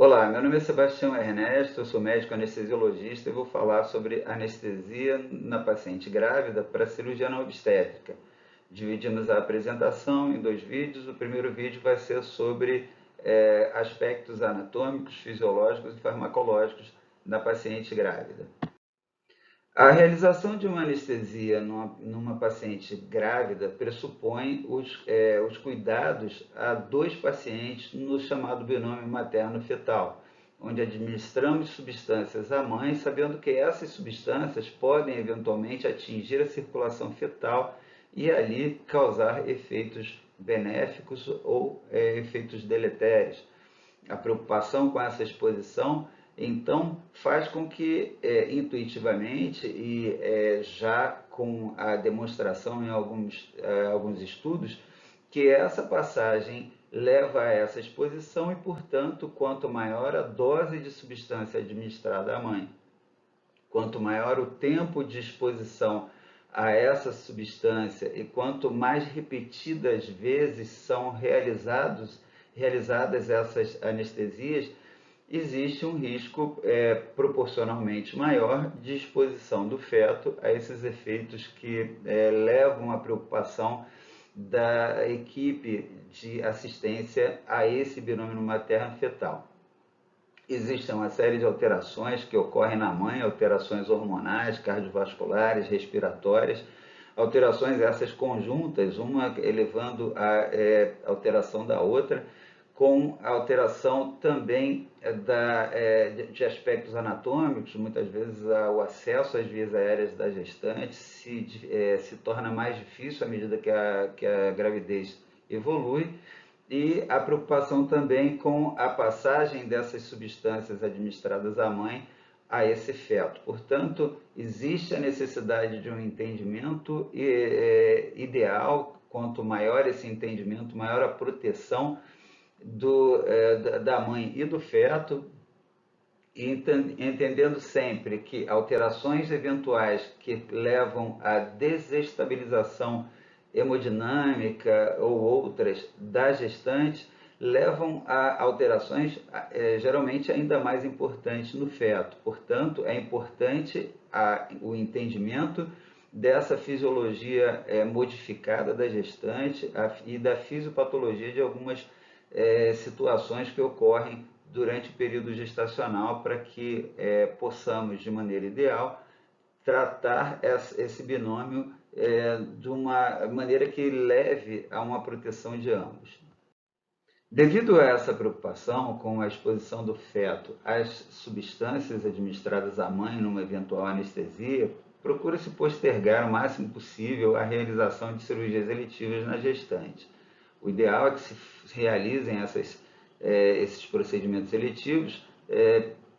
Olá, meu nome é Sebastião Ernesto, eu sou médico anestesiologista e vou falar sobre anestesia na paciente grávida para cirurgia não obstétrica. Dividimos a apresentação em dois vídeos. O primeiro vídeo vai ser sobre aspectos anatômicos, fisiológicos e farmacológicos da paciente grávida. A realização de uma anestesia numa paciente grávida pressupõe os cuidados a dois pacientes no chamado binômio materno-fetal, onde administramos substâncias à mãe, sabendo que essas substâncias podem eventualmente atingir a circulação fetal e ali causar efeitos benéficos ou efeitos deletérios. A preocupação com essa exposição, então, faz com que, intuitivamente e já com a demonstração em alguns estudos, que essa passagem leva a essa exposição e, portanto, quanto maior a dose de substância administrada à mãe, quanto maior o tempo de exposição a essa substância e quanto mais repetidas vezes são realizadas essas anestesias, existe um risco proporcionalmente maior de exposição do feto a esses efeitos que levam à preocupação da equipe de assistência a esse binômio materno-fetal. Existe uma série de alterações que ocorrem na mãe, alterações hormonais, cardiovasculares, respiratórias, alterações essas conjuntas, uma elevando a alteração da outra, com a alteração também de aspectos anatômicos. Muitas vezes o acesso às vias aéreas da gestante se torna mais difícil à medida que a gravidez evolui, e a preocupação também com a passagem dessas substâncias administradas à mãe a esse feto. Portanto, existe a necessidade de um entendimento ideal. Quanto maior esse entendimento, maior a proteção da mãe e do feto, e entendendo sempre que alterações eventuais que levam à desestabilização hemodinâmica ou outras da gestante levam a alterações geralmente ainda mais importantes no feto. Portanto, é importante o entendimento dessa fisiologia modificada da gestante e da fisiopatologia de algumas situações que ocorrem durante o período gestacional, para que possamos, de maneira ideal, tratar esse binômio de uma maneira que leve a uma proteção de ambos. Devido a essa preocupação com a exposição do feto às substâncias administradas à mãe numa eventual anestesia, procura-se postergar o máximo possível a realização de cirurgias eletivas na gestante. O ideal é que se realizem esses procedimentos eletivos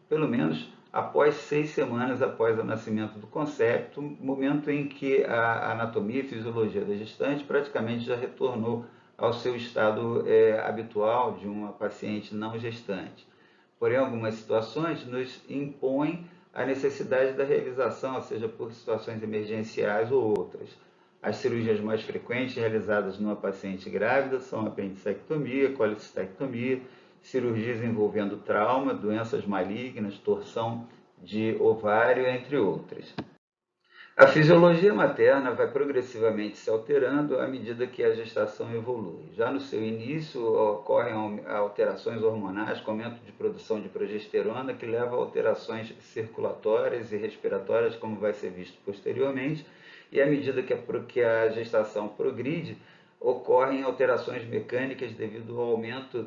pelo menos após 6 semanas após o nascimento do concepto, momento em que a anatomia e fisiologia da gestante praticamente já retornou ao seu estado habitual de uma paciente não gestante. Porém, algumas situações nos impõem a necessidade da realização, seja por situações emergenciais ou outras. As cirurgias mais frequentes realizadas numa paciente grávida são apendicectomia, colicistectomia, cirurgias envolvendo trauma, doenças malignas, torção de ovário, entre outras. A fisiologia materna vai progressivamente se alterando à medida que a gestação evolui. Já no seu início, ocorrem alterações hormonais, com aumento de produção de progesterona, que leva a alterações circulatórias e respiratórias, como vai ser visto posteriormente, e à medida que a gestação progride, ocorrem alterações mecânicas devido ao aumento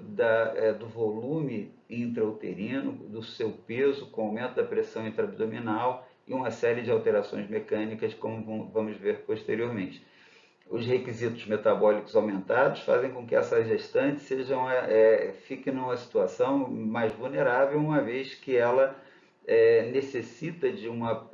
do volume intrauterino, do seu peso, com aumento da pressão intraabdominal e uma série de alterações mecânicas, como vamos ver posteriormente. Os requisitos metabólicos aumentados fazem com que essa gestante fique numa situação mais vulnerável, uma vez que ela necessita de uma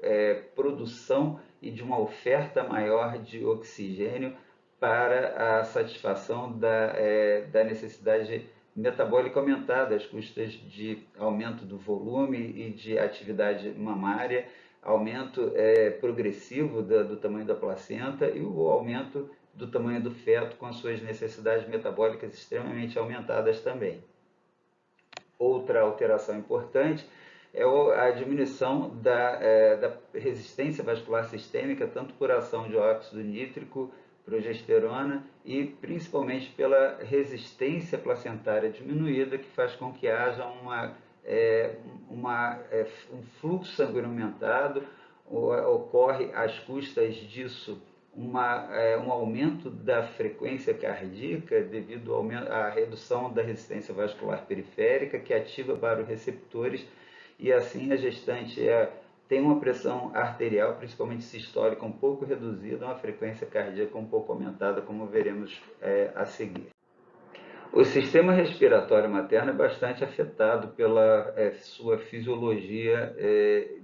produção e de uma oferta maior de oxigênio para a satisfação da necessidade metabólica aumentada, às custas de aumento do volume e de atividade mamária, aumento progressivo do tamanho da placenta e o aumento do tamanho do feto, com as suas necessidades metabólicas extremamente aumentadas também. Outra alteração importante é a diminuição da resistência vascular sistêmica, tanto por ação de óxido nítrico, progesterona e principalmente pela resistência placentária diminuída, que faz com que haja um fluxo sanguíneo aumentado, ocorre às custas disso um aumento da frequência cardíaca devido à redução da resistência vascular periférica, que ativa baroreceptores, e assim a gestante tem uma pressão arterial, principalmente sistólica, um pouco reduzida, uma frequência cardíaca um pouco aumentada, como veremos a seguir. O sistema respiratório materno é bastante afetado pela sua fisiologia,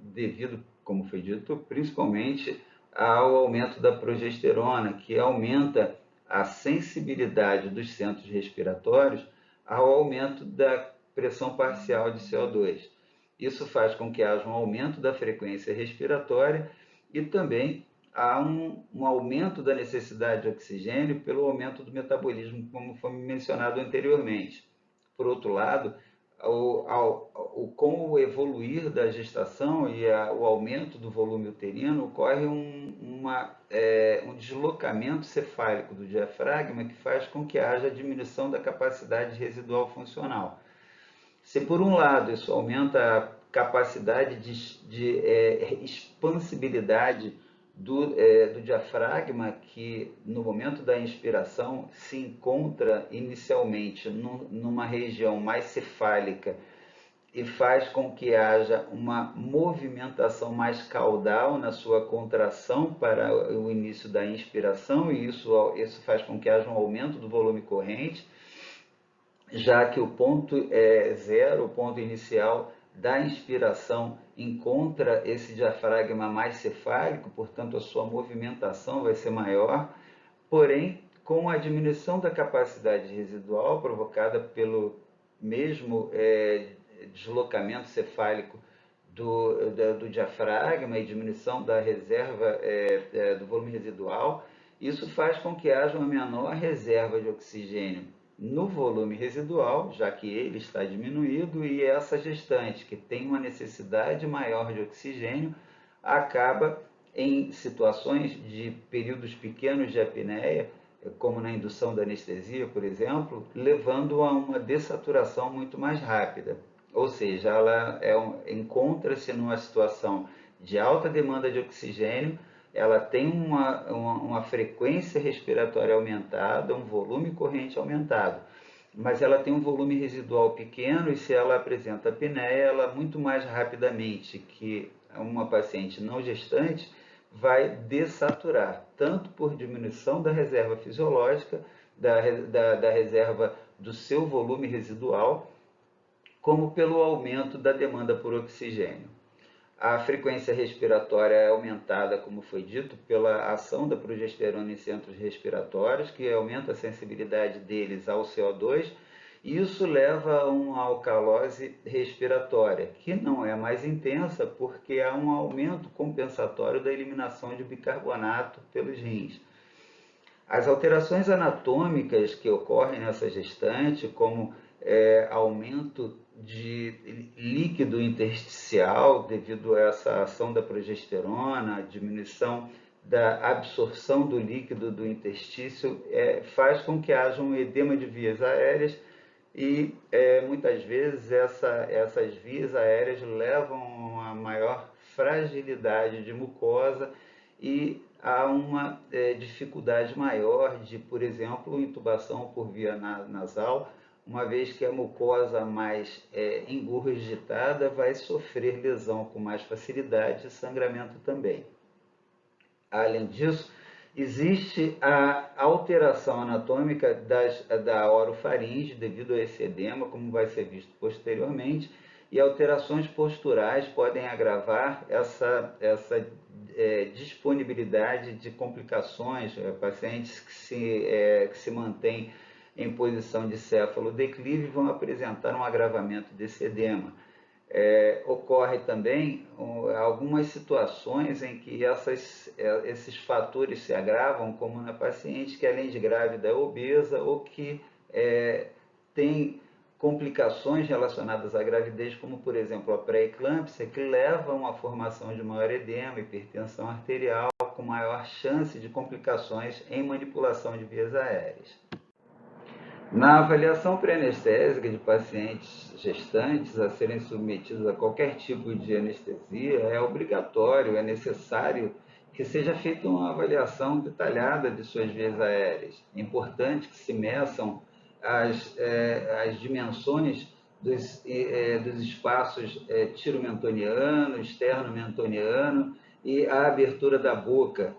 devido, como foi dito, principalmente ao aumento da progesterona, que aumenta a sensibilidade dos centros respiratórios ao aumento da pressão parcial de CO2. Isso faz com que haja um aumento da frequência respiratória e também há um aumento da necessidade de oxigênio pelo aumento do metabolismo, como foi mencionado anteriormente. Por outro lado, com o evoluir da gestação e o aumento do volume uterino, ocorre um deslocamento cefálico do diafragma que faz com que haja diminuição da capacidade residual funcional. Se por um lado isso aumenta a capacidade de expansibilidade do diafragma, que no momento da inspiração se encontra inicialmente numa região mais cefálica e faz com que haja uma movimentação mais caudal na sua contração para o início da inspiração, e isso faz com que haja um aumento do volume corrente, já que o ponto zero, o ponto inicial da inspiração, encontra esse diafragma mais cefálico, portanto a sua movimentação vai ser maior, porém com a diminuição da capacidade residual provocada pelo mesmo deslocamento cefálico do diafragma e diminuição da reserva do volume residual, isso faz com que haja uma menor reserva de oxigênio no volume residual, já que ele está diminuído, e essa gestante, que tem uma necessidade maior de oxigênio, acaba em situações de períodos pequenos de apneia, como na indução da anestesia, por exemplo, levando a uma dessaturação muito mais rápida. Ou seja, ela encontra-se numa situação de alta demanda de oxigênio, ela tem uma frequência respiratória aumentada, um volume corrente aumentado, mas ela tem um volume residual pequeno, e se ela apresenta apneia, ela muito mais rapidamente que uma paciente não gestante vai dessaturar, tanto por diminuição da reserva fisiológica, da reserva do seu volume residual, como pelo aumento da demanda por oxigênio. A frequência respiratória é aumentada, como foi dito, pela ação da progesterona em centros respiratórios, que aumenta a sensibilidade deles ao CO2, e isso leva a uma alcalose respiratória, que não é mais intensa porque há um aumento compensatório da eliminação de bicarbonato pelos rins. As alterações anatômicas que ocorrem nessa gestante, como aumento de líquido intersticial devido a essa ação da progesterona, diminuição da absorção do líquido do interstício, faz com que haja um edema de vias aéreas, e muitas vezes essas vias aéreas levam a uma maior fragilidade de mucosa e há uma dificuldade maior de, por exemplo, intubação por via nasal, uma vez que a mucosa mais engurgitada vai sofrer lesão com mais facilidade e sangramento também. Além disso, existe a alteração anatômica da orofaringe devido a esse edema, como vai ser visto posteriormente, e alterações posturais podem agravar essa disponibilidade de complicações, pacientes que se mantêm em posição de céfalo-declive vão apresentar um agravamento desse edema. Ocorre também algumas situações em que esses fatores se agravam, como na paciente que além de grávida é obesa ou que tem complicações relacionadas à gravidez, como, por exemplo, a pré-eclâmpsia, que levam à formação de maior edema, hipertensão arterial, com maior chance de complicações em manipulação de vias aéreas. Na avaliação pré-anestésica de pacientes gestantes a serem submetidos a qualquer tipo de anestesia, é obrigatório, é necessário que seja feita uma avaliação detalhada de suas vias aéreas. É importante que se meçam as dimensões dos espaços tiro-mentoniano, externo-mentoniano e a abertura da boca,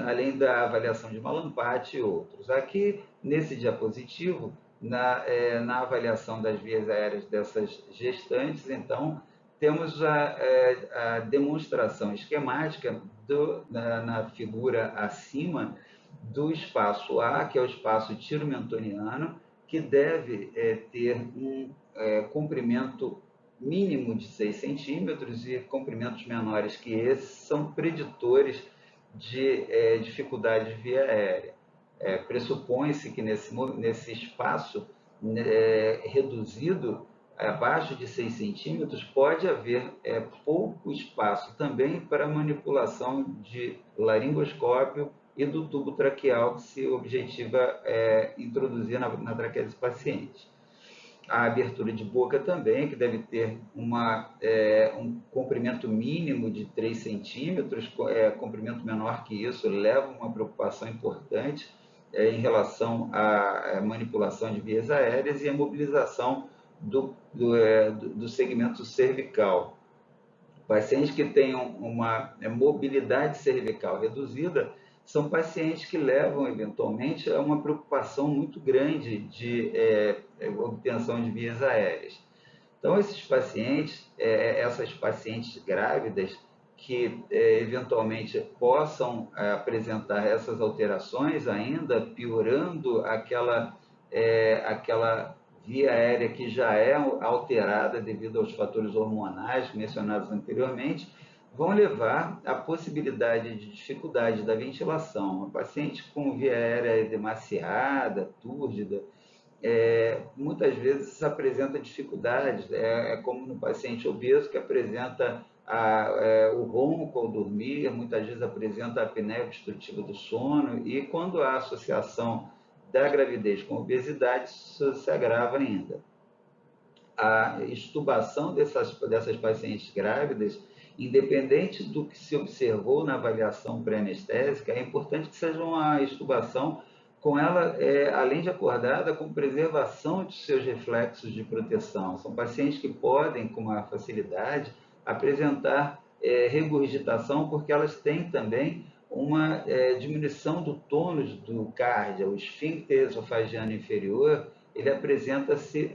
além da avaliação de malampate e outros. Aqui, nesse diapositivo, na avaliação das vias aéreas dessas gestantes, então, temos a demonstração esquemática na figura acima do espaço A, que é o espaço tiro-mentoniano, que deve ter um comprimento mínimo de 6 centímetros e comprimentos menores que esses são preditores de dificuldade de via aérea. Pressupõe-se que nesse espaço reduzido, abaixo de 6 centímetros, pode haver pouco espaço também para manipulação de laringoscópio e do tubo traqueal que se objetiva introduzir na traqueia dos pacientes. A abertura de boca também, que deve ter um comprimento mínimo de 3 centímetros, comprimento menor que isso leva uma preocupação importante em relação à manipulação de vias aéreas e a mobilização do segmento cervical. Pacientes que tenham uma mobilidade cervical reduzida são pacientes que levam, eventualmente, a uma preocupação muito grande de obtenção de vias aéreas. Então, esses pacientes, essas pacientes grávidas, que eventualmente possam apresentar essas alterações ainda, piorando aquela via aérea que já é alterada devido aos fatores hormonais mencionados anteriormente, vão levar à possibilidade de dificuldade da ventilação. A paciente com via aérea demasiada, túrgida, muitas vezes apresenta dificuldades, como no paciente obeso que apresenta o ronco ao dormir, muitas vezes apresenta a apneia obstrutiva do sono, e quando há associação da gravidez com obesidade, isso se agrava ainda. A extubação dessas pacientes grávidas, independente do que se observou na avaliação pré-anestésica, é importante que seja uma extubação com ela, além de acordada, com preservação de seus reflexos de proteção. São pacientes que podem, com uma facilidade, apresentar regurgitação, porque elas têm também uma diminuição do tônus do cardia. O esfíncter esofagiano inferior, ele apresenta-se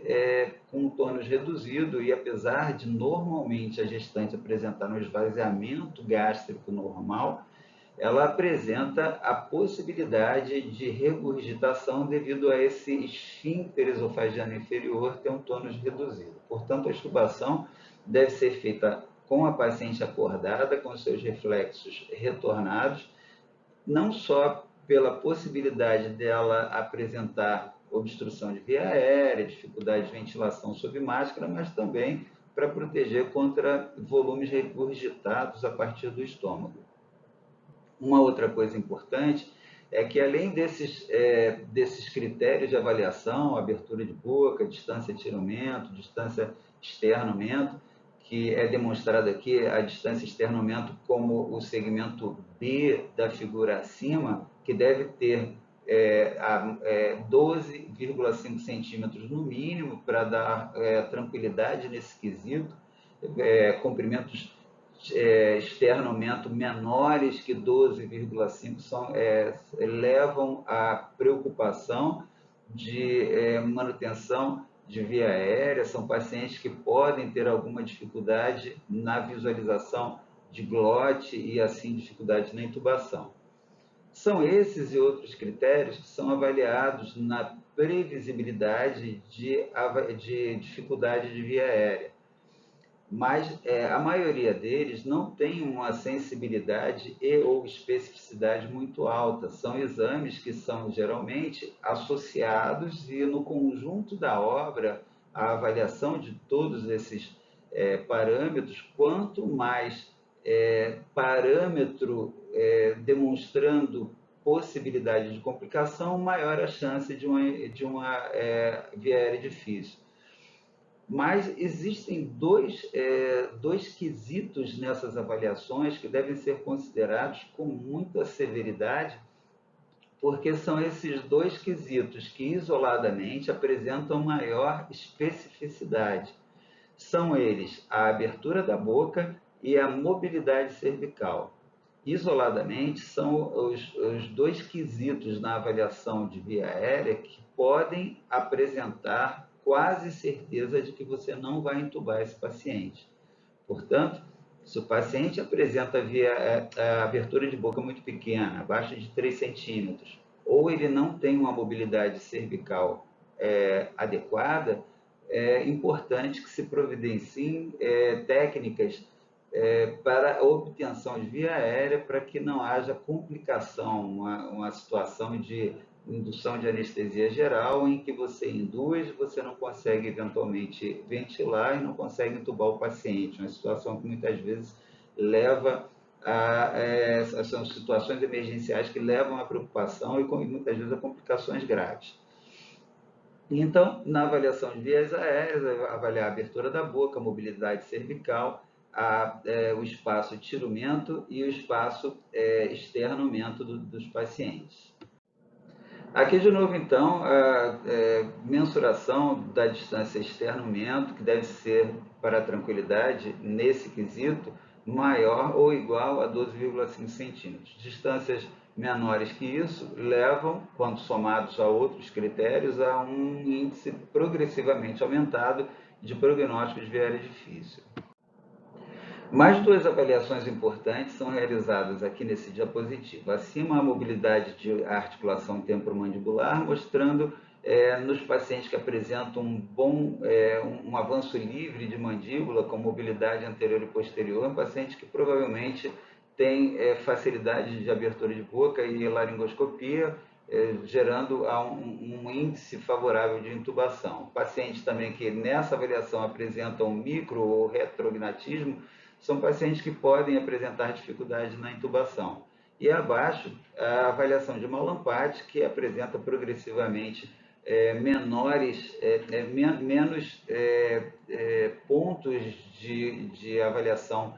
com um tônus reduzido e, apesar de normalmente a gestante apresentar um esvaziamento gástrico normal, ela apresenta a possibilidade de regurgitação devido a esse esfíncter esofagiano inferior ter um tônus reduzido. Portanto, a extubação deve ser feita com a paciente acordada, com seus reflexos retornados, não só pela possibilidade dela apresentar obstrução de via aérea, dificuldade de ventilação sob máscara, mas também para proteger contra volumes regurgitados a partir do estômago. Uma outra coisa importante é que, além desses critérios de avaliação, abertura de boca, distância tiramento, distância externomento, que é demonstrada aqui a distância externomento como o segmento B da figura acima, que deve ter 12,5 centímetros no mínimo para dar tranquilidade nesse quesito, comprimentos externomento menores que 12,5 levam à preocupação de manutenção de via aérea. São pacientes que podem ter alguma dificuldade na visualização de glote e assim dificuldade na intubação. São esses e outros critérios que são avaliados na previsibilidade de dificuldade de via aérea. Mas a maioria deles não tem uma sensibilidade e ou especificidade muito alta. São exames que são geralmente associados e no conjunto da obra a avaliação de todos esses parâmetros, quanto mais parâmetro demonstrando possibilidade de complicação, maior a chance de uma via aérea difícil. Mas existem dois quesitos nessas avaliações que devem ser considerados com muita severidade, porque são esses dois quesitos que isoladamente apresentam maior especificidade. São eles a abertura da boca e a mobilidade cervical. Isoladamente, são os dois quesitos na avaliação de via aérea que podem apresentar quase certeza de que você não vai entubar esse paciente. Portanto, se o paciente apresenta a abertura de boca muito pequena, abaixo de 3 centímetros, ou ele não tem uma mobilidade cervical adequada, é importante que se providenciem técnicas para a obtenção de via aérea para que não haja complicação, uma situação de indução de anestesia geral em que você induz, você não consegue eventualmente ventilar e não consegue entubar o paciente, uma situação que muitas vezes leva são situações emergenciais que levam à preocupação e muitas vezes a complicações graves. Então, na avaliação de vias aéreas, avaliar a abertura da boca, a mobilidade cervical, o espaço tirumento e o espaço externomento dos pacientes. Aqui, de novo, então, a mensuração da distância externo-mento, que deve ser, para a tranquilidade, nesse quesito, maior ou igual a 12,5 centímetros. Distâncias menores que isso levam, quando somados a outros critérios, a um índice progressivamente aumentado de prognóstico de via aérea difícil. Mais duas avaliações importantes são realizadas aqui nesse diapositivo. Acima, a mobilidade de articulação temporomandibular, mostrando nos pacientes que apresentam um avanço livre de mandíbula com mobilidade anterior e posterior, um paciente que provavelmente tem facilidade de abertura de boca e laringoscopia, gerando um índice favorável de intubação. Pacientes também que nessa avaliação apresentam micro ou retrognatismo, são pacientes que podem apresentar dificuldade na intubação. E abaixo, a avaliação de Mallampati, que apresenta progressivamente menos pontos de avaliação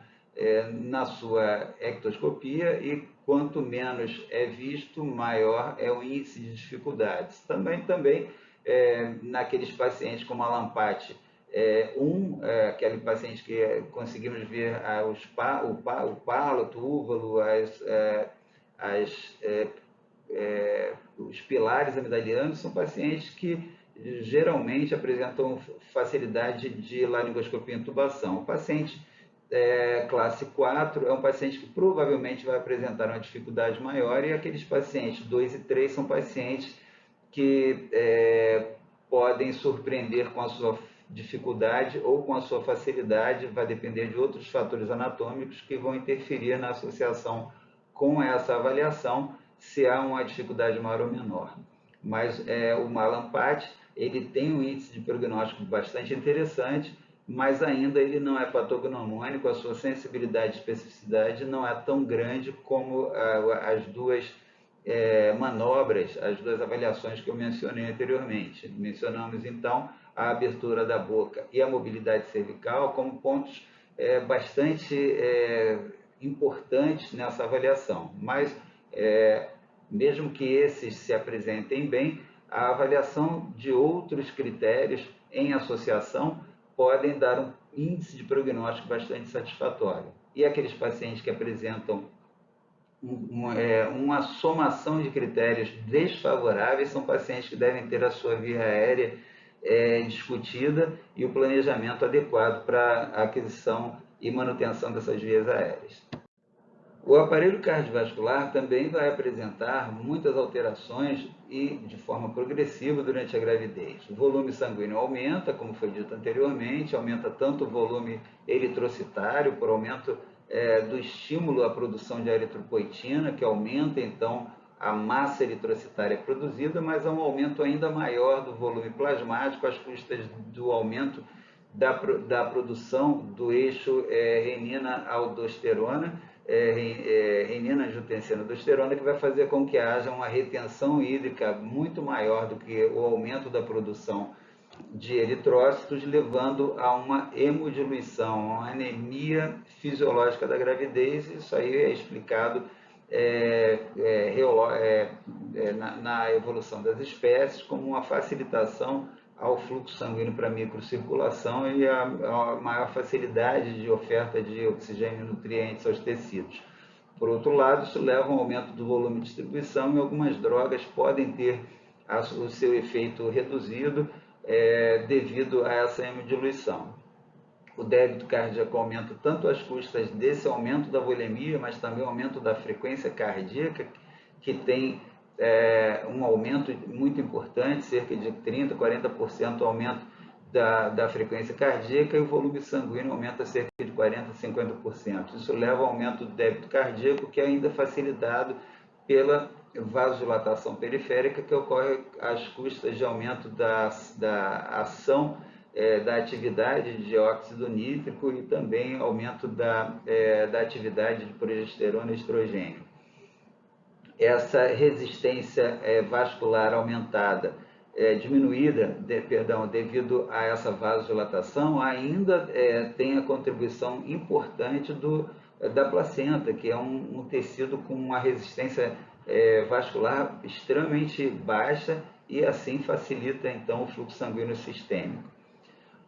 na sua ectoscopia, e quanto menos é visto, maior é o índice de dificuldades. Também naqueles pacientes com Mallampati, aquele paciente que conseguimos ver o palato, o úvalo, os pilares amidalianos, são pacientes que geralmente apresentam facilidade de laringoscopia e intubação. O paciente classe 4 é um paciente que provavelmente vai apresentar uma dificuldade maior, e aqueles pacientes 2 e 3 são pacientes que podem surpreender com a sua dificuldade ou com a sua facilidade, vai depender de outros fatores anatômicos que vão interferir na associação com essa avaliação, se há uma dificuldade maior ou menor. Mas o Mallampati, ele tem um índice de prognóstico bastante interessante, mas ainda ele não é patognomônico, a sua sensibilidade e especificidade não é tão grande como as duas manobras, as duas avaliações que eu mencionei anteriormente. Mencionamos, então, a abertura da boca e a mobilidade cervical como pontos bastante importantes nessa avaliação. Mas, mesmo que esses se apresentem bem, a avaliação de outros critérios em associação podem dar um índice de prognóstico bastante satisfatório. E aqueles pacientes que apresentam uma somação de critérios desfavoráveis são pacientes que devem ter a sua via aérea discutida e o planejamento adequado para a aquisição e manutenção dessas vias aéreas. O aparelho cardiovascular também vai apresentar muitas alterações e de forma progressiva durante a gravidez. O volume sanguíneo aumenta, como foi dito anteriormente, aumenta tanto o volume eritrocitário, por aumento do estímulo à produção de eritropoetina, que aumenta então a massa eritrocitária produzida, mas há um aumento ainda maior do volume plasmático às custas do aumento da produção do eixo renina-aldosterona, renina-angiotensina-aldosterona, que vai fazer com que haja uma retenção hídrica muito maior do que o aumento da produção de eritrócitos, levando a uma hemodiluição, uma anemia fisiológica da gravidez. Isso aí é explicado na evolução das espécies como uma facilitação ao fluxo sanguíneo para a microcirculação e a maior facilidade de oferta de oxigênio e nutrientes aos tecidos. Por outro lado, isso leva a um aumento do volume de distribuição e algumas drogas podem ter o seu efeito reduzido devido a essa hemodiluição. O débito cardíaco aumenta tanto às custas desse aumento da volemia, mas também o aumento da frequência cardíaca, que tem um aumento muito importante, cerca de 30%, 40% aumento da frequência cardíaca, e o volume sanguíneo aumenta cerca de 40%, 50%. Isso leva ao aumento do débito cardíaco, que é ainda facilitado pela vasodilatação periférica, que ocorre às custas de aumento da ação da atividade de dióxido nítrico e também aumento da atividade de progesterona e estrogênio. Essa resistência vascular aumentada, diminuída, devido a essa vasodilatação, ainda tem a contribuição importante da placenta, que é um tecido com uma resistência vascular extremamente baixa e assim facilita então o fluxo sanguíneo sistêmico.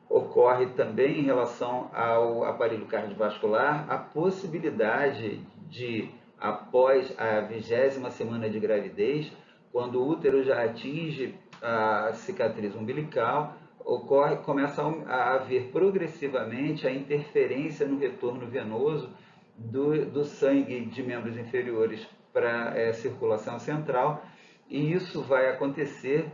Ocorre também em relação ao aparelho cardiovascular a possibilidade de, após a 20ª semana de gravidez, quando o útero já atinge a cicatriz umbilical, começa a haver progressivamente a interferência no retorno venoso do sangue de membros inferiores para a circulação central, e isso vai acontecer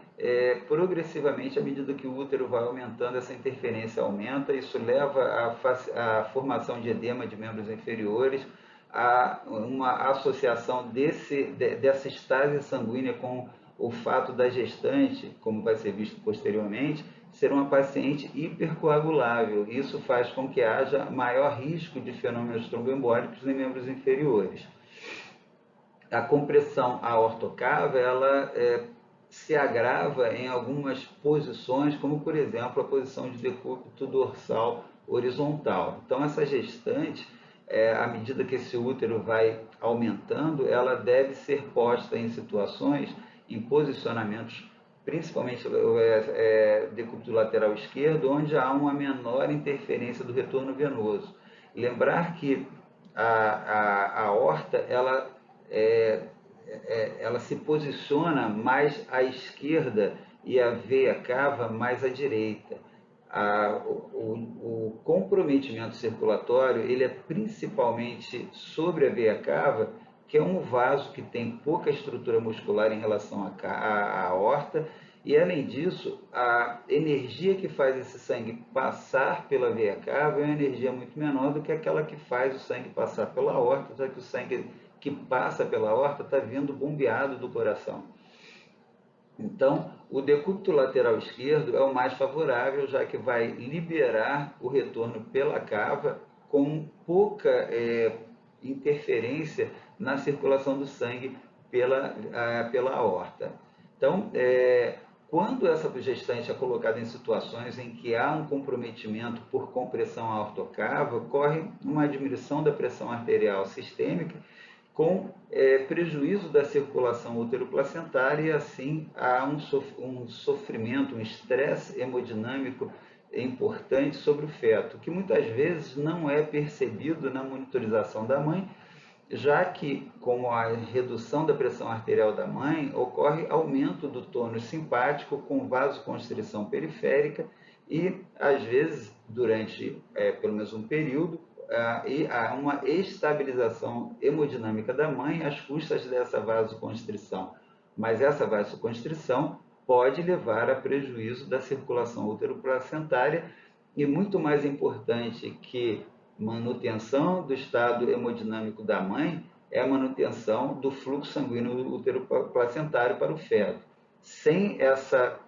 progressivamente à medida que o útero vai aumentando, essa interferência aumenta, isso leva à formação de edema de membros inferiores, a uma associação dessa estase sanguínea com o fato da gestante, como vai ser visto posteriormente, ser uma paciente hipercoagulável. Isso faz com que haja maior risco de fenômenos tromboembólicos em membros inferiores. A compressão aortocava, ela se agrava em algumas posições, como por exemplo a posição de decúbito dorsal horizontal. Então essa gestante, à medida que esse útero vai aumentando, ela deve ser posta em situações, em posicionamentos, principalmente decúbito lateral esquerdo, onde há uma menor interferência do retorno venoso. Lembrar que a aorta, ela se posiciona mais à esquerda e a veia cava mais à direita. O comprometimento circulatório ele é principalmente sobre a veia cava, que é um vaso que tem pouca estrutura muscular em relação à aorta, e além disso, a energia que faz esse sangue passar pela veia cava é uma energia muito menor do que aquela que faz o sangue passar pela aorta, já que o sangue que passa pela aorta está vindo bombeado do coração. Então, o decúbito lateral esquerdo é o mais favorável, já que vai liberar o retorno pela cava com pouca interferência na circulação do sangue pela aorta. Então, quando essa gestante é colocada em situações em que há um comprometimento por compressão aortocava, ocorre uma diminuição da pressão arterial sistêmica, com prejuízo da circulação uteroplacentária, e assim há um sofrimento, um estresse hemodinâmico importante sobre o feto, que muitas vezes não é percebido na monitorização da mãe, já que, com a redução da pressão arterial da mãe, ocorre aumento do tônus simpático com vasoconstrição periférica e, às vezes, durante pelo menos um período, e há uma estabilização hemodinâmica da mãe às custas dessa vasoconstrição. Mas essa vasoconstrição pode levar a prejuízo da circulação uteroplacentária e, muito mais importante que manutenção do estado hemodinâmico da mãe, é a manutenção do fluxo sanguíneo útero-placentário para o feto. Sem essa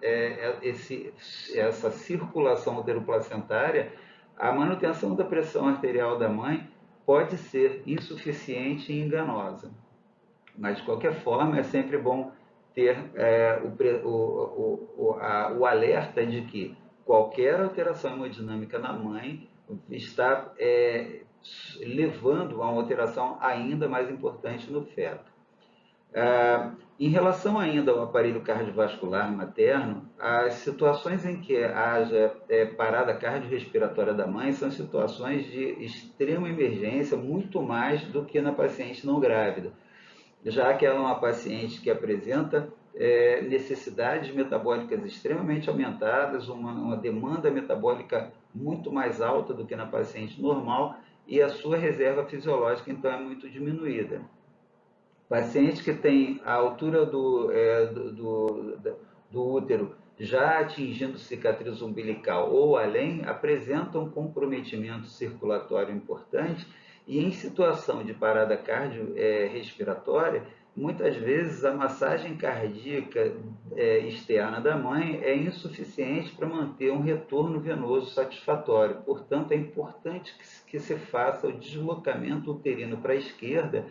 circulação útero-placentária, a manutenção da pressão arterial da mãe pode ser insuficiente e enganosa. Mas, de qualquer forma, é sempre bom ter o alerta de que qualquer alteração hemodinâmica na mãe está levando a uma alteração ainda mais importante no feto. Em relação ainda ao aparelho cardiovascular materno, as situações em que haja parada cardiorrespiratória da mãe são situações de extrema emergência, muito mais do que na paciente não grávida, já que ela é uma paciente que apresenta necessidades metabólicas extremamente aumentadas, uma demanda metabólica muito mais alta do que na paciente normal, e a sua reserva fisiológica, então, é muito diminuída. Pacientes que têm a altura do útero já atingindo cicatriz umbilical ou além, apresentam comprometimento circulatório importante e em situação de parada cardiorrespiratória, muitas vezes a massagem cardíaca externa da mãe é insuficiente para manter um retorno venoso satisfatório. Portanto, é importante que se faça o deslocamento uterino para a esquerda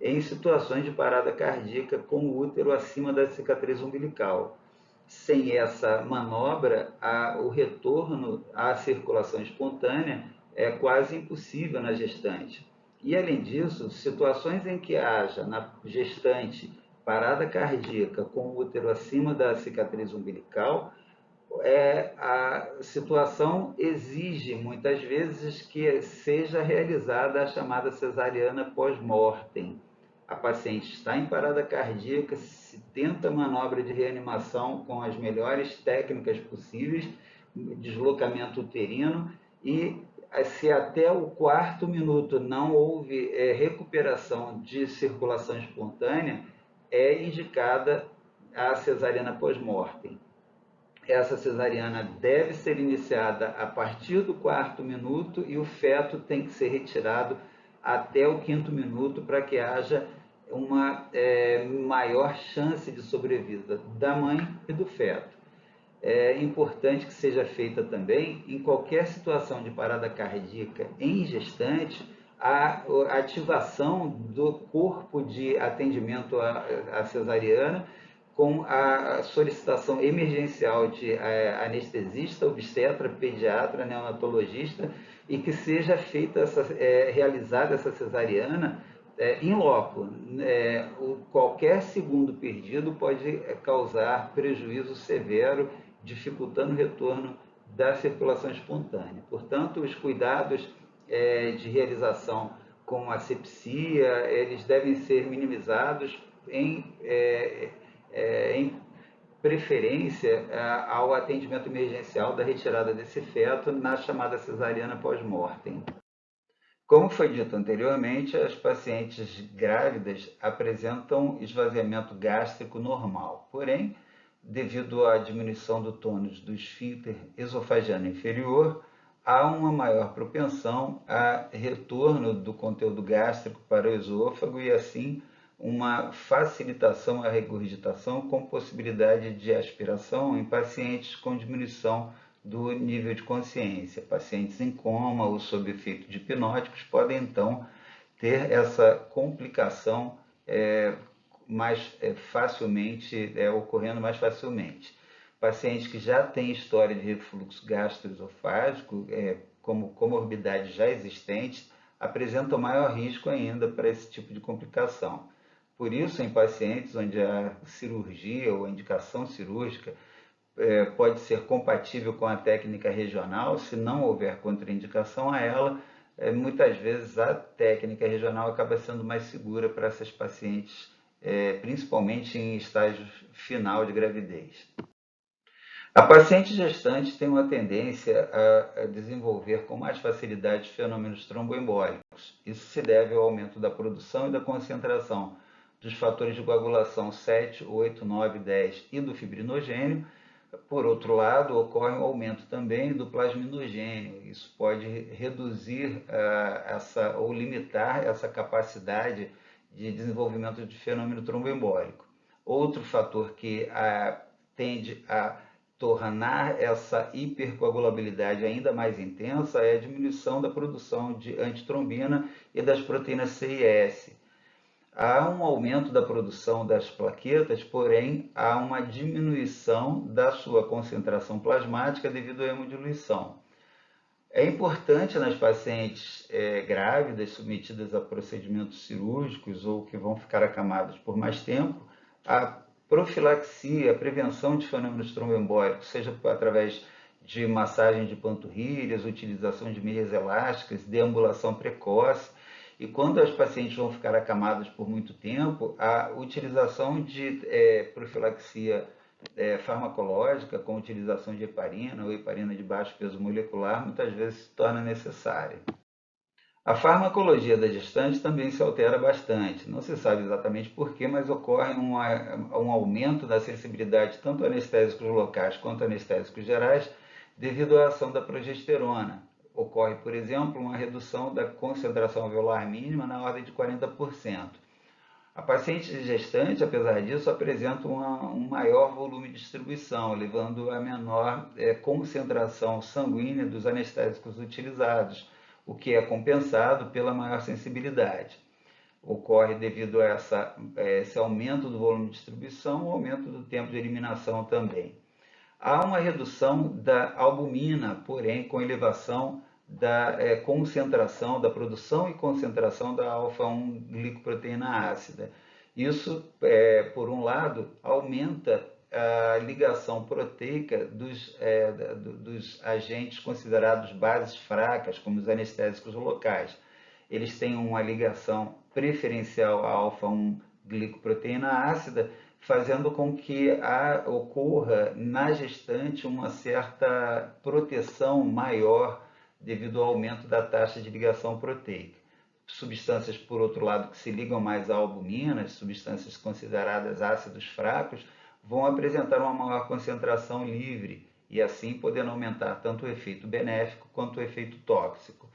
em situações de parada cardíaca com o útero acima da cicatriz umbilical. Sem essa manobra, o retorno à circulação espontânea é quase impossível na gestante. E, além disso, situações em que haja na gestante parada cardíaca com o útero acima da cicatriz umbilical, a situação exige, muitas vezes, que seja realizada a chamada cesariana pós-mortem. A paciente está em parada cardíaca, se tenta manobra de reanimação com as melhores técnicas possíveis, deslocamento uterino, e se até o 4º minuto não houve recuperação de circulação espontânea, é indicada a cesariana pós-mortem. Essa cesariana deve ser iniciada a partir do 4º minuto e o feto tem que ser retirado até o 5º minuto para que haja uma maior chance de sobrevida da mãe e do feto. É importante que seja feita também, em qualquer situação de parada cardíaca em gestante, a ativação do corpo de atendimento à cesariana, com a solicitação emergencial de anestesista, obstetra, pediatra, neonatologista, e que seja feita realizada essa cesariana in loco. Qualquer segundo perdido pode causar prejuízo severo, dificultando o retorno da circulação espontânea. Portanto, os cuidados de realização com asepsia, eles devem ser minimizados em preferência ao atendimento emergencial da retirada desse feto na chamada cesariana pós-mortem. Como foi dito anteriormente, as pacientes grávidas apresentam esvaziamento gástrico normal, porém, devido à diminuição do tônus do esfíncter esofagiano inferior, há uma maior propensão a retorno do conteúdo gástrico para o esôfago e, assim, uma facilitação à regurgitação com possibilidade de aspiração em pacientes com diminuição do nível de consciência. Pacientes em coma ou sob efeito de hipnóticos podem, então, ter essa complicação ocorrendo mais facilmente. Pacientes que já têm história de refluxo gastroesofágico, como comorbidade já existente, apresentam maior risco ainda para esse tipo de complicação. Por isso, em pacientes onde a cirurgia ou a indicação cirúrgica pode ser compatível com a técnica regional, se não houver contraindicação a ela, muitas vezes a técnica regional acaba sendo mais segura para essas pacientes, principalmente em estágio final de gravidez. A paciente gestante tem uma tendência a desenvolver com mais facilidade fenômenos tromboembólicos. Isso se deve ao aumento da produção e da concentração dos fatores de coagulação 7, 8, 9, 10 e do fibrinogênio. Por outro lado, ocorre um aumento também do plasminogênio. Isso pode reduzir ou limitar essa capacidade de desenvolvimento de fenômeno tromboembólico. Outro fator que tende a tornar essa hipercoagulabilidade ainda mais intensa é a diminuição da produção de antitrombina e das proteínas C e S. Há um aumento da produção das plaquetas, porém há uma diminuição da sua concentração plasmática devido à hemodiluição. É importante nas pacientes grávidas submetidas a procedimentos cirúrgicos ou que vão ficar acamadas por mais tempo, a profilaxia, a prevenção de fenômenos tromboembólicos, seja através de massagem de panturrilhas, utilização de meias elásticas, deambulação precoce. E quando as pacientes vão ficar acamadas por muito tempo, a utilização de profilaxia farmacológica, com utilização de heparina ou heparina de baixo peso molecular, muitas vezes se torna necessária. A farmacologia da gestante também se altera bastante. Não se sabe exatamente porquê, mas ocorre um aumento da sensibilidade tanto a anestésicos locais quanto a anestésicos gerais devido à ação da progesterona. Ocorre, por exemplo, uma redução da concentração alveolar mínima na ordem de 40%. A paciente gestante, apesar disso, apresenta um maior volume de distribuição, levando a menor concentração sanguínea dos anestésicos utilizados, o que é compensado pela maior sensibilidade. Ocorre devido a esse aumento do volume de distribuição, o aumento do tempo de eliminação também. Há uma redução da albumina, porém com elevação da concentração, da produção e concentração da alfa-1 glicoproteína ácida. Isso, por um lado, aumenta a ligação proteica dos agentes considerados bases fracas, como os anestésicos locais. Eles têm uma ligação preferencial à alfa-1 glicoproteína ácida, fazendo com que ocorra na gestante uma certa proteção maior devido ao aumento da taxa de ligação proteica. Substâncias, por outro lado, que se ligam mais à albumina, substâncias consideradas ácidos fracos, vão apresentar uma maior concentração livre e assim podendo aumentar tanto o efeito benéfico quanto o efeito tóxico.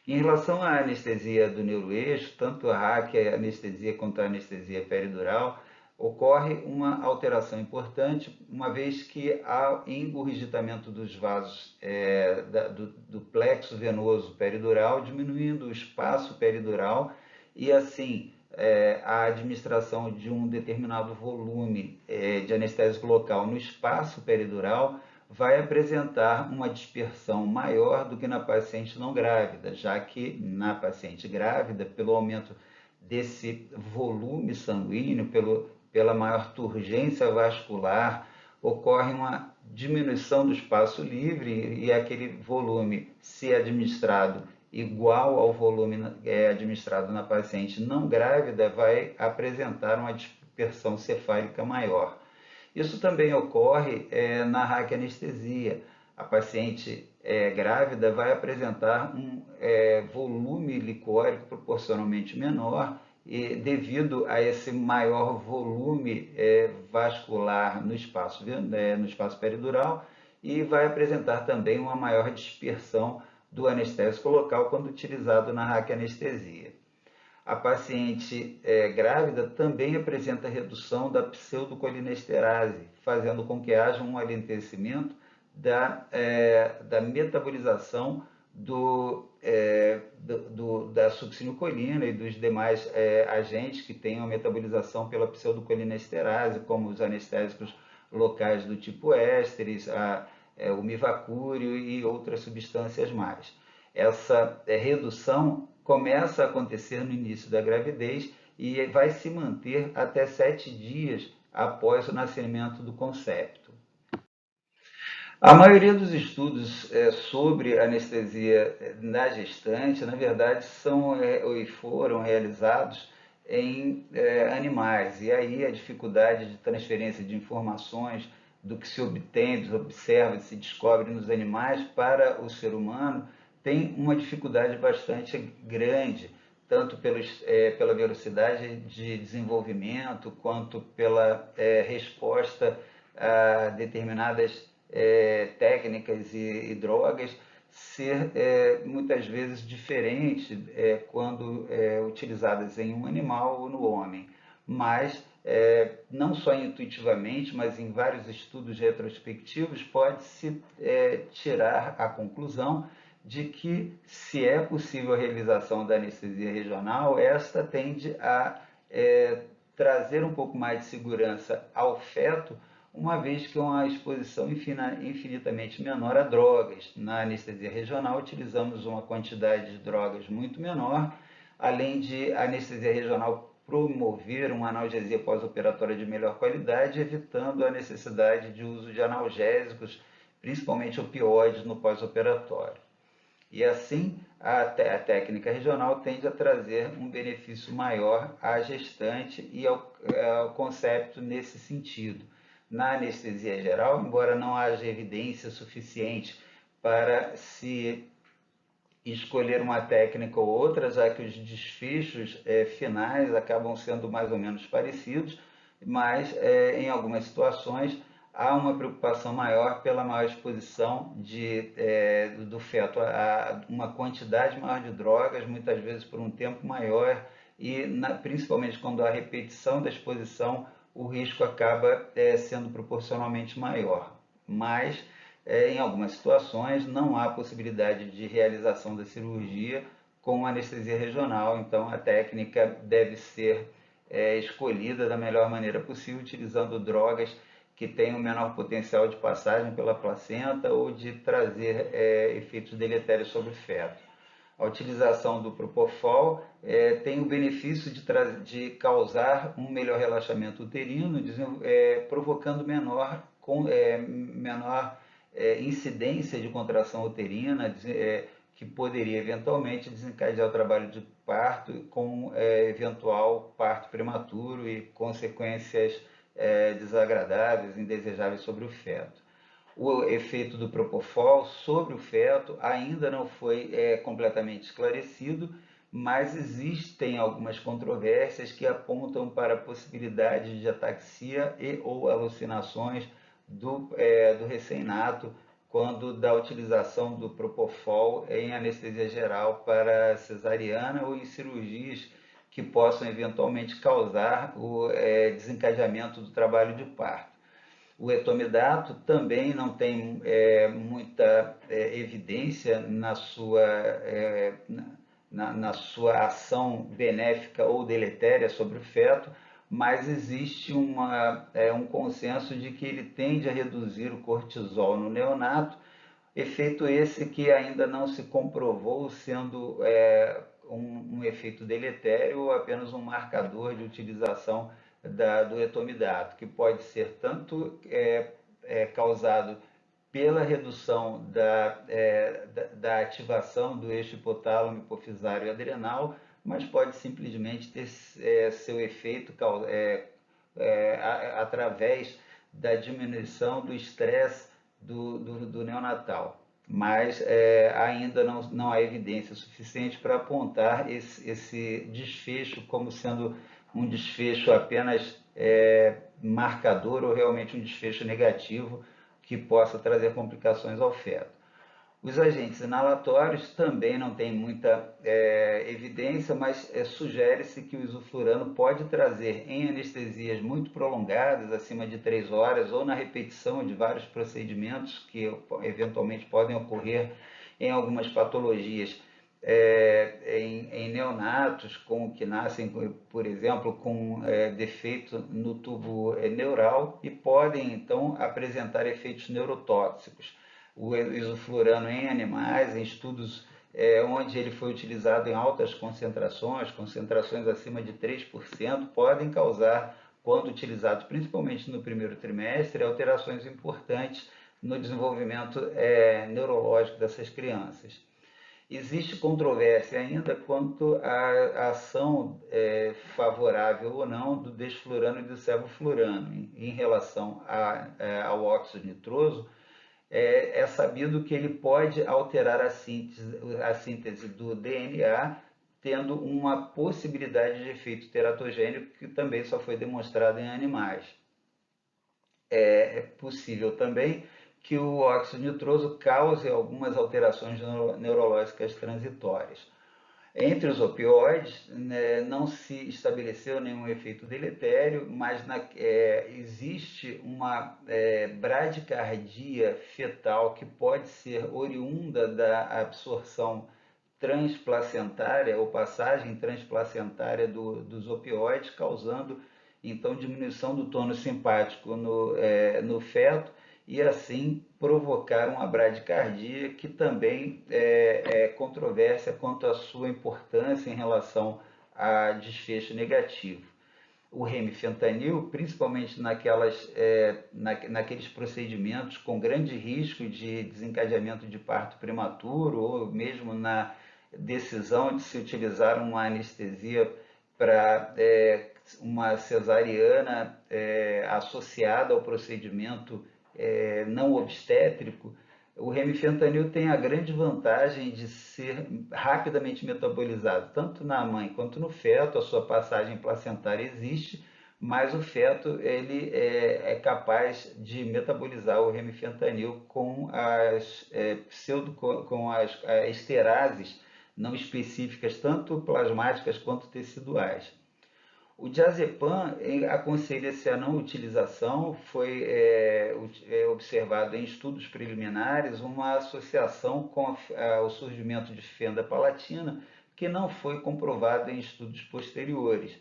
Em relação à anestesia do neuroeixo, tanto a raquianestesia quanto a anestesia peridural, ocorre uma alteração importante, uma vez que há engurgitamento dos vasos do plexo venoso peridural, diminuindo o espaço peridural e assim a administração de um determinado volume de anestésico local no espaço peridural vai apresentar uma dispersão maior do que na paciente não grávida, já que na paciente grávida, pelo aumento desse volume sanguíneo, pela maior turgência vascular, ocorre uma diminuição do espaço livre e aquele volume, se administrado igual ao volume administrado na paciente não grávida, vai apresentar uma dispersão cefálica maior. Isso também ocorre na raquianestesia. A paciente grávida vai apresentar um volume licórico proporcionalmente menor e devido a esse maior volume vascular no espaço peridural e vai apresentar também uma maior dispersão do anestésico local quando utilizado na raquianestesia. A paciente grávida também apresenta redução da pseudocolinesterase, fazendo com que haja um alentecimento da metabolização da succinilcolina e dos demais agentes que tenham metabolização pela pseudocolinesterase, como os anestésicos locais do tipo ésteres, o mivacúrio e outras substâncias mais. Essa redução começa a acontecer no início da gravidez e vai se manter até 7 dias após o nascimento do concepto. A maioria dos estudos sobre anestesia na gestante, na verdade, foram realizados em animais. E aí a dificuldade de transferência de informações do que se obtém, se observa, se descobre nos animais para o ser humano tem uma dificuldade bastante grande, tanto pela velocidade de desenvolvimento, quanto pela resposta a determinadas técnicas e drogas, ser muitas vezes diferente quando utilizadas em um animal ou no homem, mas não só intuitivamente, mas em vários estudos retrospectivos pode-se tirar a conclusão de que, se é possível a realização da anestesia regional, esta tende a trazer um pouco mais de segurança ao feto, uma vez que é uma exposição infinitamente menor a drogas. Na anestesia regional, utilizamos uma quantidade de drogas muito menor, além de a anestesia regional promover uma analgesia pós-operatória de melhor qualidade, evitando a necessidade de uso de analgésicos, principalmente opioides, no pós-operatório. E assim, a técnica regional tende a trazer um benefício maior à gestante e ao concepto nesse sentido. Na anestesia geral, embora não haja evidência suficiente para se escolher uma técnica ou outra, já que os desfechos finais acabam sendo mais ou menos parecidos, mas em algumas situações há uma preocupação maior pela maior exposição do feto a uma quantidade maior de drogas, muitas vezes por um tempo maior, e principalmente quando há repetição da exposição, o risco acaba sendo proporcionalmente maior. Mas, em algumas situações, não há possibilidade de realização da cirurgia com anestesia regional, então a técnica deve ser escolhida da melhor maneira possível, utilizando drogas que tenham o menor potencial de passagem pela placenta ou de trazer efeitos deletérios sobre o feto. A utilização do Propofol tem o benefício de causar um melhor relaxamento uterino, provocando menor incidência de contração uterina, que poderia eventualmente desencadear o trabalho de parto com eventual parto prematuro e consequências desagradáveis, indesejáveis sobre o feto. O efeito do Propofol sobre o feto ainda não foi completamente esclarecido, mas existem algumas controvérsias que apontam para a possibilidade de ataxia e ou alucinações do recém-nato quando da utilização do Propofol em anestesia geral para cesariana ou em cirurgias que possam eventualmente causar o desencadeamento do trabalho de parto. O etomidato também não tem muita evidência na sua ação benéfica ou deletéria sobre o feto, mas existe um consenso de que ele tende a reduzir o cortisol no neonato, efeito esse que ainda não se comprovou sendo um efeito deletério ou apenas um marcador de utilização do etomidato, que pode ser tanto causado pela redução da ativação do eixo hipotálamo, hipofisário e adrenal, mas pode simplesmente ter seu efeito através da diminuição do estresse do neonatal. Mas ainda não há evidência suficiente para apontar esse desfecho como sendo um desfecho apenas marcador ou realmente um desfecho negativo que possa trazer complicações ao feto. Os agentes inalatórios também não têm muita evidência, mas sugere-se que o isoflurano pode trazer em anestesias muito prolongadas, acima de 3 horas, ou na repetição de vários procedimentos que eventualmente podem ocorrer em algumas patologias em neonatos que nascem, por exemplo, com defeito no tubo neural e podem então apresentar efeitos neurotóxicos. O isoflurano em animais, em estudos onde ele foi utilizado em altas concentrações acima de 3%, podem causar, quando utilizados principalmente no primeiro trimestre, alterações importantes no desenvolvimento neurológico dessas crianças. Existe controvérsia ainda quanto à ação favorável ou não do desflurano e do sevoflurano em relação ao óxido nitroso. É sabido que ele pode alterar a síntese do DNA, tendo uma possibilidade de efeito teratogênico que também só foi demonstrado em animais. É possível também que o óxido nitroso cause algumas alterações neurológicas transitórias. Entre os opioides, né, não se estabeleceu nenhum efeito deletério, mas existe uma bradicardia fetal que pode ser oriunda da absorção transplacentária ou passagem transplacentária dos opioides, causando então diminuição do tônus simpático no feto e assim provocar uma bradicardia, que também é controvérsia quanto à sua importância em relação a desfecho negativo. O remifentanil, principalmente naqueles procedimentos com grande risco de desencadeamento de parto prematuro, ou mesmo na decisão de se utilizar uma anestesia para uma cesariana associada ao procedimento não obstétrico, o remifentanil tem a grande vantagem de ser rapidamente metabolizado, tanto na mãe quanto no feto. A sua passagem placentária existe, mas o feto ele é capaz de metabolizar o remifentanil com com as esterases não específicas, tanto plasmáticas quanto teciduais. O diazepam aconselha-se a não utilização. Foi observado em estudos preliminares uma associação com o surgimento de fenda palatina, que não foi comprovado em estudos posteriores.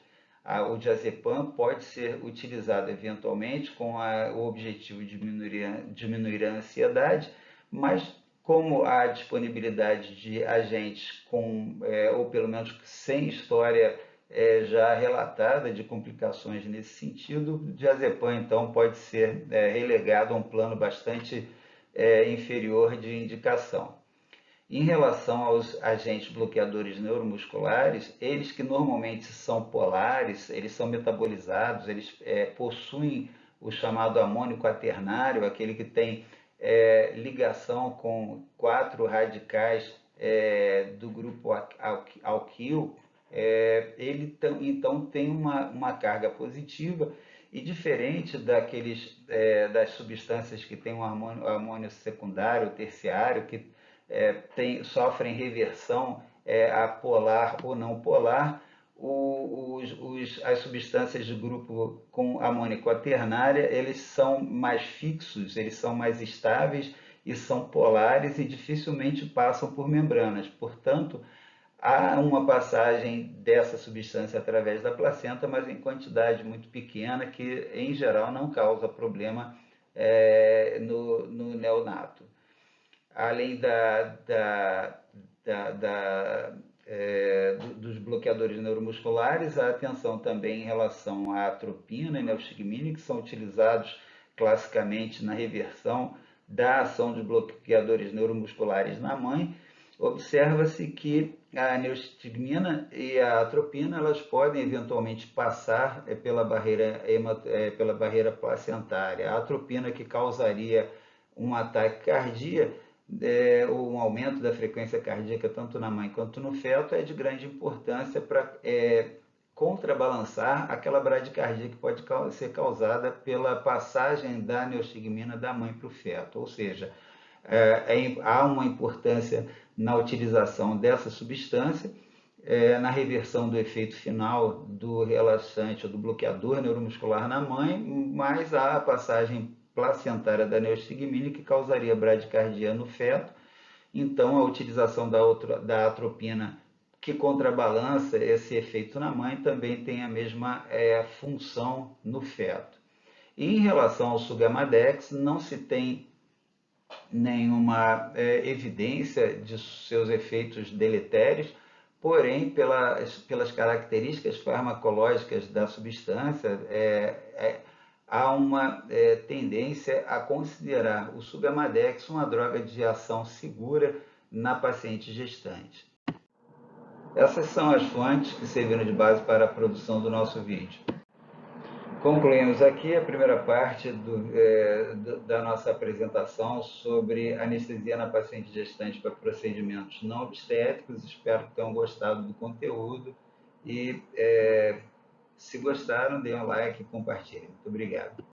O diazepam pode ser utilizado eventualmente com o objetivo de diminuir a ansiedade, mas como há disponibilidade de agentes ou pelo menos sem história já relatada de complicações nesse sentido, o diazepam então pode ser relegado a um plano bastante inferior de indicação. Em relação aos agentes bloqueadores neuromusculares, eles que normalmente são polares, eles são metabolizados, eles possuem o chamado amônio quaternário, aquele que tem ligação com 4 radicais do grupo alquil. Ele então tem uma carga positiva, e diferente das substâncias que têm um amônio secundário, terciário, que sofrem reversão a polar ou não polar, as substâncias de grupo com amônia quaternária, eles são mais fixos, eles são mais estáveis e são polares e dificilmente passam por membranas. Portanto, há uma passagem dessa substância através da placenta, mas em quantidade muito pequena, que em geral não causa problema no neonato. Além dos bloqueadores neuromusculares, a atenção também em relação à atropina e neostigmina, que são utilizados classicamente na reversão da ação dos bloqueadores neuromusculares na mãe. Observa-se que a neostigmina e a atropina elas podem eventualmente passar pela barreira placentária. A atropina, que causaria um ataque cardíaco, um aumento da frequência cardíaca tanto na mãe quanto no feto, é de grande importância para contrabalançar aquela bradicardia que pode ser causada pela passagem da neostigmina da mãe para o feto. Ou seja, há uma importância na utilização dessa substância, na reversão do efeito final do relaxante ou do bloqueador neuromuscular na mãe, mas há a passagem placentária da neostigmina, que causaria bradicardia no feto. Então, a utilização da atropina, que contrabalança esse efeito na mãe, também tem a mesma função no feto. E em relação ao Sugamadex, não se tem nenhuma evidência de seus efeitos deletérios, porém, pelas características farmacológicas da substância, há uma tendência a considerar o Sugamadex uma droga de ação segura na paciente gestante. Essas são as fontes que serviram de base para a produção do nosso vídeo. Concluímos aqui a primeira parte da nossa apresentação sobre anestesia na paciente gestante para procedimentos não obstétricos. Espero que tenham gostado do conteúdo e, se gostaram, deem um like e compartilhem. Muito obrigado.